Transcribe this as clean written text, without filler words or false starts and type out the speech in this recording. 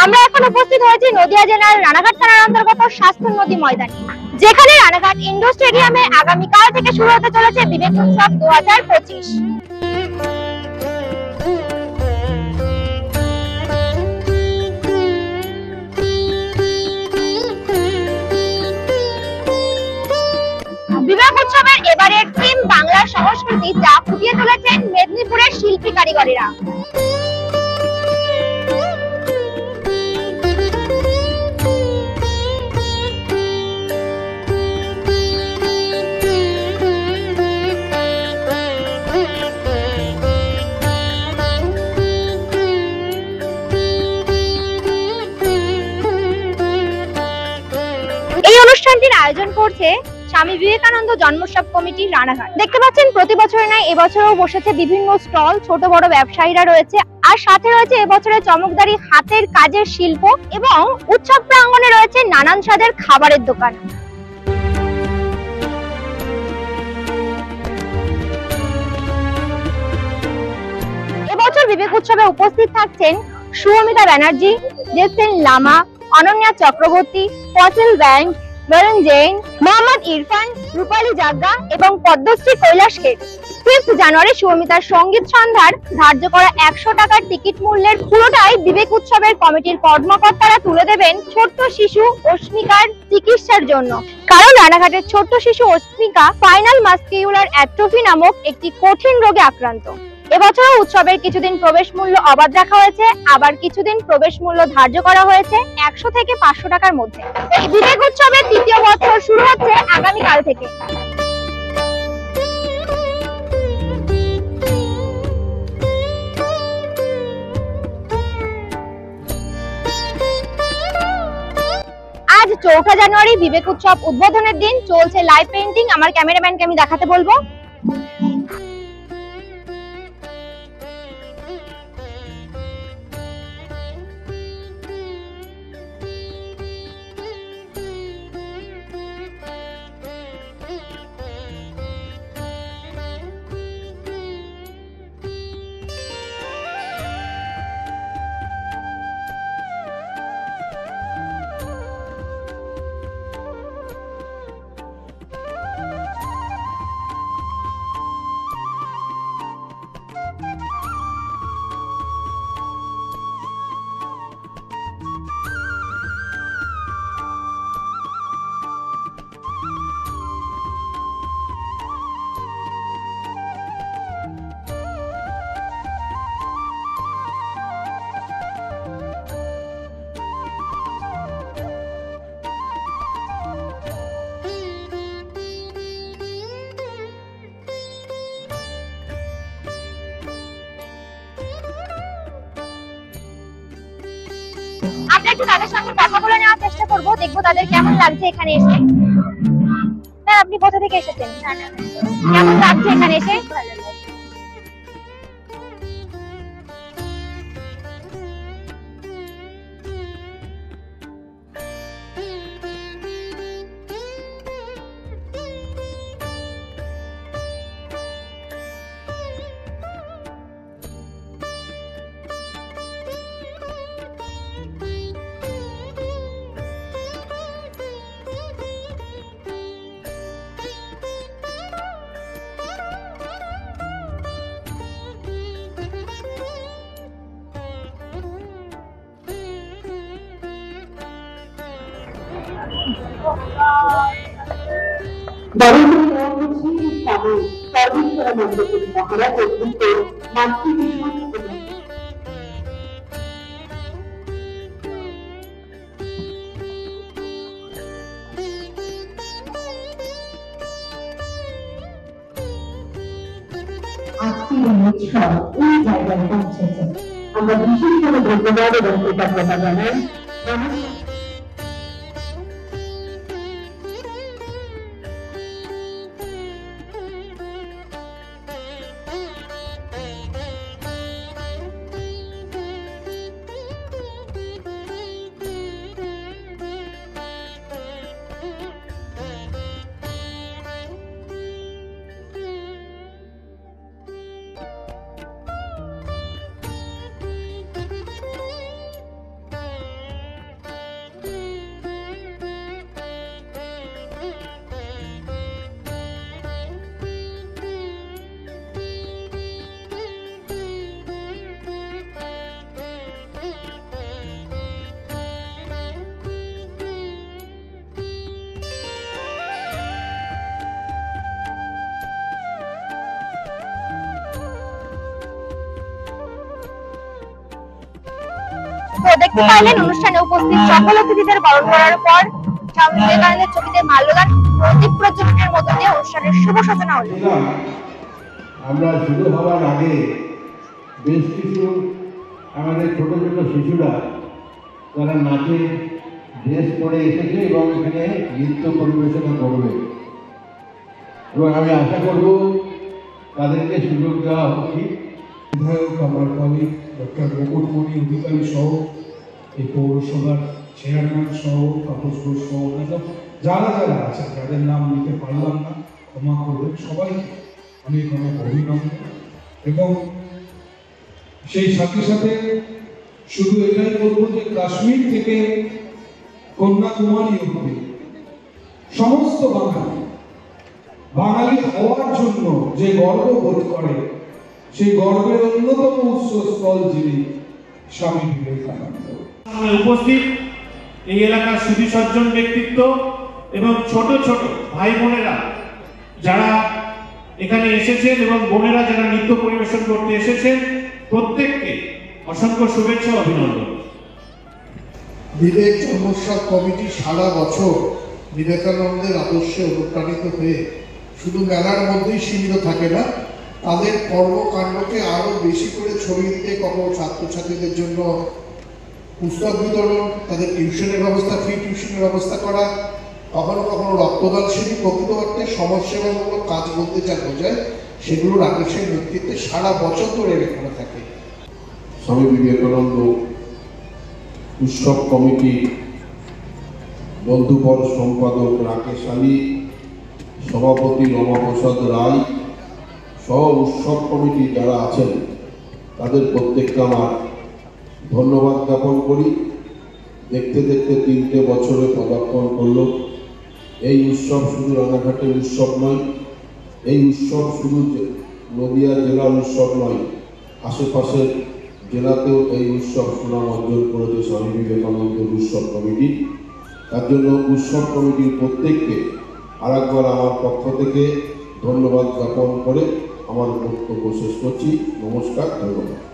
আমরা এখন উপস্থিত হয়েছি নদিয়া জেলার রানাঘাট থানার অন্তর্গত শাস্ত্র নদী ময়দানে, যেখানে রানাঘাট ইন্ডোর স্টেডিয়ামে আগামীকাল থেকে শুরু হতে চলেছে বিবেক উৎসব 2025। বিবেক উৎসবের এবারের থিম বাংলার সংস্কৃতি, যা ফুটিয়ে তুলেছেন মেদিনীপুরের শিল্পী কারিগরেরা। এই অনুষ্ঠানটির আয়োজন করছে স্বামী বিবেকানন্দ জন্মোৎসব কমিটি রানাঘাট। দেখতে পাচ্ছেন প্রতি বছরের ন্যায় এবছরও বসেছে বিভিন্ন স্টল, ছোট বড় ব্যবসায়ীরা রয়েছে, আর সাথে রয়েছে এবছরের চমকদারি হাতের কাজের শিল্প, এবং উৎসব প্রাঙ্গণে রয়েছে নানান স্বাদের খাবারের দোকান। এবছর বিবেক উৎসবে উপস্থিত থাকছেন সুমিতা ব্যানার্জি, জেসেন লামা, অনন্যা চক্রবর্তী, ফসিল ব্যাংক, বরুণ জৈন, মোহাম্মদ ইরফান, রূপালী জাগ্গা এবং পদ্মশ্রী কৈলাস খের। 5 জানুয়ারি সুমিতার সঙ্গীত সন্ধ্যার ধার্য করা 100 টাকার টিকিট মূল্যের পুরোটাই বিবেক উৎসবের কমিটির কর্মকর্তারা তুলে দেবেন ছোট্ট শিশু অস্মিকার চিকিৎসার জন্য। কারণ রানাঘাটের ছোট্ট শিশু অস্মিকা স্পাইনাল মাসকিউলার অ্যাট্রফি নামক একটি কঠিন রোগে আক্রান্ত। এবছর উৎসবের কিছুদিন প্রবেশ মূল্য অবাধ রাখা হয়েছে, আবার কিছুদিন প্রবেশ মূল্য ধার্য করা হয়েছে 100 থেকে 500 টাকার মধ্যে। এই বিবেক উৎসবের 3য় বছর শুরু হচ্ছে আগামীকাল থেকে। আজ 4 জানুয়ারি বিবেক উৎসব উদ্বোধনের দিন। চলছে লাইভ পেইন্টিং। আমার ক্যামেরাম্যানকে আমি দেখাতে বলবো। আমরা একটু তাদের সঙ্গে কথা বলে নেওয়ার চেষ্টা করবো, দেখবো তাদের কেমন লাগছে এখানে এসে। স্যার, আপনি কোথা থেকে এসেছেন? কেমন লাগছে এখানে এসে? ভালো লাগছে। আমরা বিশেষভাবে ধন্যবাদ এবং কৃতজ্ঞতা জানাই। তো দেখতে পাইলেন অনুষ্ঠানে উপস্থিত সকল অতিথিদের বরণ করার পর স্বামী বিবেকানন্দের ছবিতে মাল্যদান প্রদীপ প্রজ্বলনের মধ্য দিয়ে অনুষ্ঠানের শুভ সূচনা হলো। আমরা শুরু হওয়ার আগে বেশ কিছু আমাদের ছোট ছোট শিশুরা তারা নাচে ড্রেস পরে এসেছে এবং এখানে নৃত্য পরিবেশনা করবে এবং আমি আশা করব তাদেরকে সুযোগ দেওয়া উচিত। বিধায়ক আমার কলিগ ডক্টর মুকুটমণি অধিকারী সহ এই পৌরসভার চেয়ারম্যান সহ তাপস ঘোষ সহ যারা যারা আছেন, যাদের নাম নিতে পারলাম না ক্ষমা করবেন, সবাইকে অনেক অনেক অভিনন্দন। এবং সেই সাথে সাথে শুধু এটাই বলবো যে কাশ্মীর থেকে কন্যাকুমারী অবধি সমস্ত বাঙালি হওয়ার জন্য যে গর্ব বোধ করে, সেই গর্বের অন্যতম উৎসস্থল যিনি স্বামী বিবেকানন্দ। উপস্থিত এই এলাকার সুধী সজ্জন ব্যক্তিত্ব এবং ছোট ছোট ভাই বোনেরা যারা এখানে এসেছেন এবং বোনেরা যারা নৃত্য পরিবেশন করতে এসেছেন, প্রত্যেককে অসংখ্য শুভেচ্ছা অভিনন্দন। বিবেক জন্মোৎসব কমিটি সারা বছর বিবেকানন্দের আদর্শে অনুপ্রাণিত হয়ে শুধু মেলার মধ্যেই সীমিত থাকে না, তাদের কর্মকাণ্ডকে আরো বেশি করে ছড়িয়ে দিতে কখনো ছাত্রছাত্রীদের জন্য পুস্তক বিতরণ, তাদের টিউশনের ব্যবস্থা, ফ্রি টিউশনের ব্যবস্থা করা, কখনো কখনো রক্তদান শিবির, প্রকৃত অর্থে সমাজসেবামূলক কাজ বলতে যা বোঝায় সেগুলো রাকেশের নেতৃত্বে সারা বছর ধরে এখানে থাকে। স্বামী বিবেকানন্দ উৎসব কমিটি বন্ধুবর সম্পাদক রাকেশ আলী, সভাপতি রমাপ্রসাদ রায় সহ উৎসব কমিটি যারা আছেন তাদের প্রত্যেককে আমার ধন্যবাদ জ্ঞাপন করি। দেখতে দেখতে 3টে বছরে পদার্পণ করল। এই উৎসব শুধু রানাঘাটের উৎসব নয়, এই উৎসব শুধু নদিয়া জেলার উৎসব নয়, আশেপাশের জেলাতেও এই উৎসব সুনাম অর্জন করেছে স্বামী বিবেকানন্দের উৎসব কমিটি। তার জন্য উৎসব কমিটির প্রত্যেককে আরেকবার আমার পক্ষ থেকে ধন্যবাদ জ্ঞাপন করে আমার বক্তব্য শেষ করছি। নমস্কার, ধন্যবাদ।